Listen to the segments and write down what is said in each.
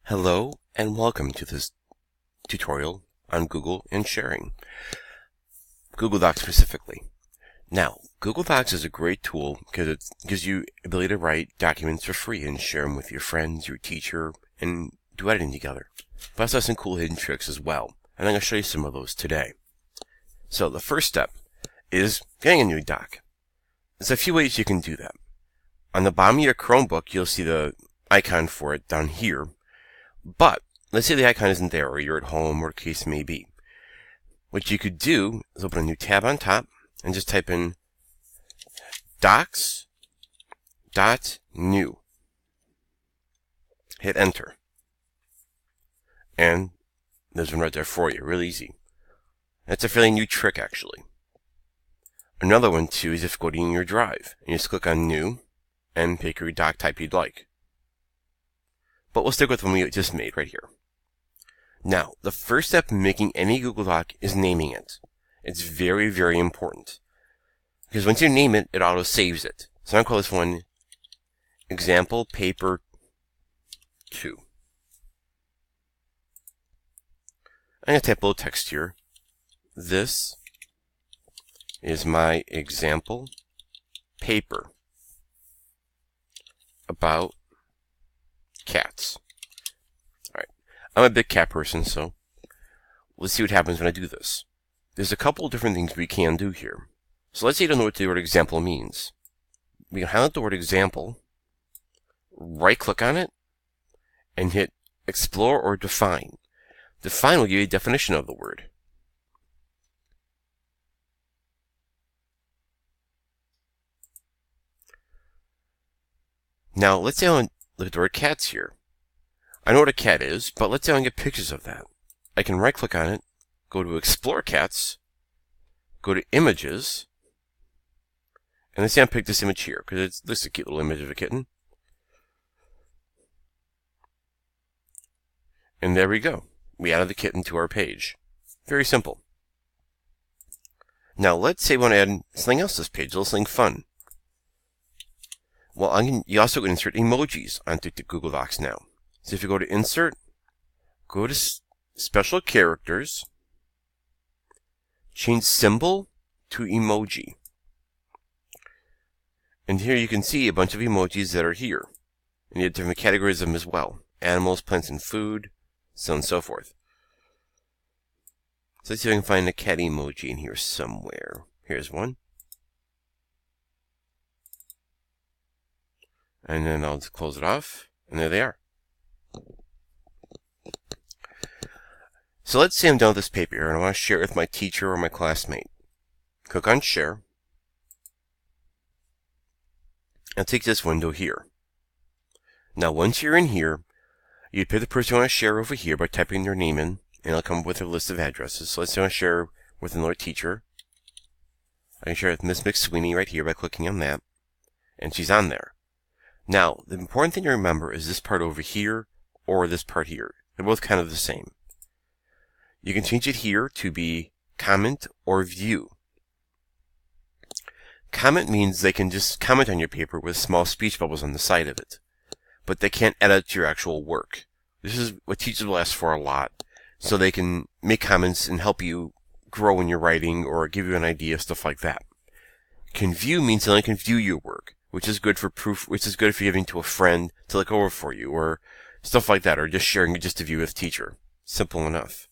Hello and welcome to this tutorial on Google and sharing. Google Docs specifically. Now, Google Docs is a great tool because it gives you the ability to write documents for free and share them with your friends, your teacher, and do editing together. But also has some cool hidden tricks as well, and I'm going to show you some of those today. So the first step is getting a new doc. There's a few ways you can do that. On the bottom of your Chromebook, you'll see the icon for it down here. But let's say the icon isn't there, or you're at home, or the case may be. What you could do is open a new tab on top and just type in docs.new. Hit enter. And there's one right there for you, real easy. That's a fairly new trick, actually. Another one, too, is if you go to your drive, and you just click on new, and pick your doc type you'd like. But we'll stick with one we just made right here. Now, the first step in making any Google Doc is naming it. It's very, very important. Because once you name it, it auto-saves it. So I'm going to call this one Example Paper 2. I'm going to type a little text here. This is my example paper about cats. Alright, I'm a big cat person, so let's see what happens when I do this. There's a couple of different things we can do here. So let's say you don't know what the word example means. We can highlight the word example, right-click on it, and hit explore or define. Define will give you a definition of the word. Now, let's say I want to look at the word cats here. I know what a cat is, but let's say I want to get pictures of that. I can right-click on it, go to Explore Cats, go to Images, and let's say I pick this image here, because this is a cute little image of a kitten. And there we go. We added the kitten to our page. Very simple. Now, let's say we want to add something else to this page, a little something fun. Well, you also can insert emojis onto Google Docs now. So if you go to Insert, go to Special Characters, change Symbol to Emoji. And here you can see a bunch of emojis that are here. And you have different categories of them as well. Animals, plants, and food, so on and so forth. So let's see if I can find a cat emoji in here somewhere. Here's one. And then I'll just close it off, and there they are. So let's say I'm done with this paper here, and I want to share it with my teacher or my classmate. Click on Share. I'll take this window here. Now, once you're in here, you pick the person you want to share over here by typing their name in, and it'll come up with a list of addresses. So let's say I want to share with another teacher. I can share it with Miss McSweeney right here by clicking on that, and she's on there. Now, the important thing to remember is this part over here or this part here. They're both kind of the same. You can change it here to be comment or view. Comment means they can just comment on your paper with small speech bubbles on the side of it, but they can't edit your actual work. This is what teachers will ask for a lot, so they can make comments and help you grow in your writing or give you an idea, stuff like that. Can view means they only can view your work, which is good for proof, which is good if you're giving to a friend to look over for you, or stuff like that, or just sharing it just a view with teacher. Simple enough.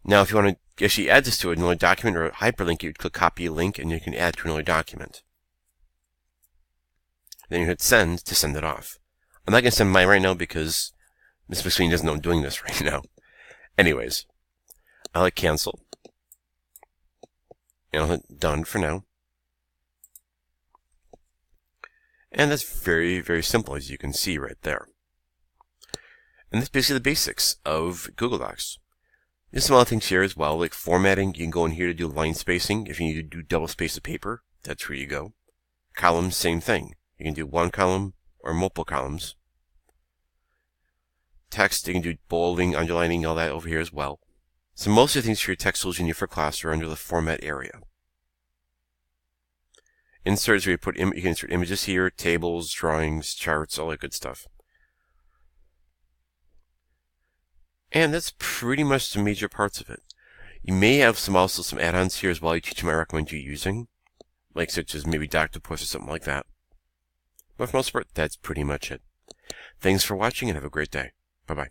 Now, if you want to actually add this to another document or a hyperlink, you would click copy a link, and you can add to another document. Then you hit send to send it off. I'm not going to send mine right now because Miss McSweeney doesn't know I'm doing this right now. Anyways, I'll hit cancel. And I'll hit done for now. And that's very, very simple, as you can see right there. And that's basically the basics of Google Docs. There's some other things here as well, like formatting. You can go in here to do line spacing. If you need to do double space of paper, that's where you go. Columns, same thing. You can do one column or multiple columns. Text, you can do bolding, underlining, all that over here as well. So most of the things for your text tools you need for class are under the format area. Insert is where you can insert images here, tables, drawings, charts, all that good stuff. And that's pretty much the major parts of it. You may have also some add-ons here as well you teach them I recommend you using, like such as maybe Doctopus or something like that. But for the most part, that's pretty much it. Thanks for watching and have a great day. Bye-bye.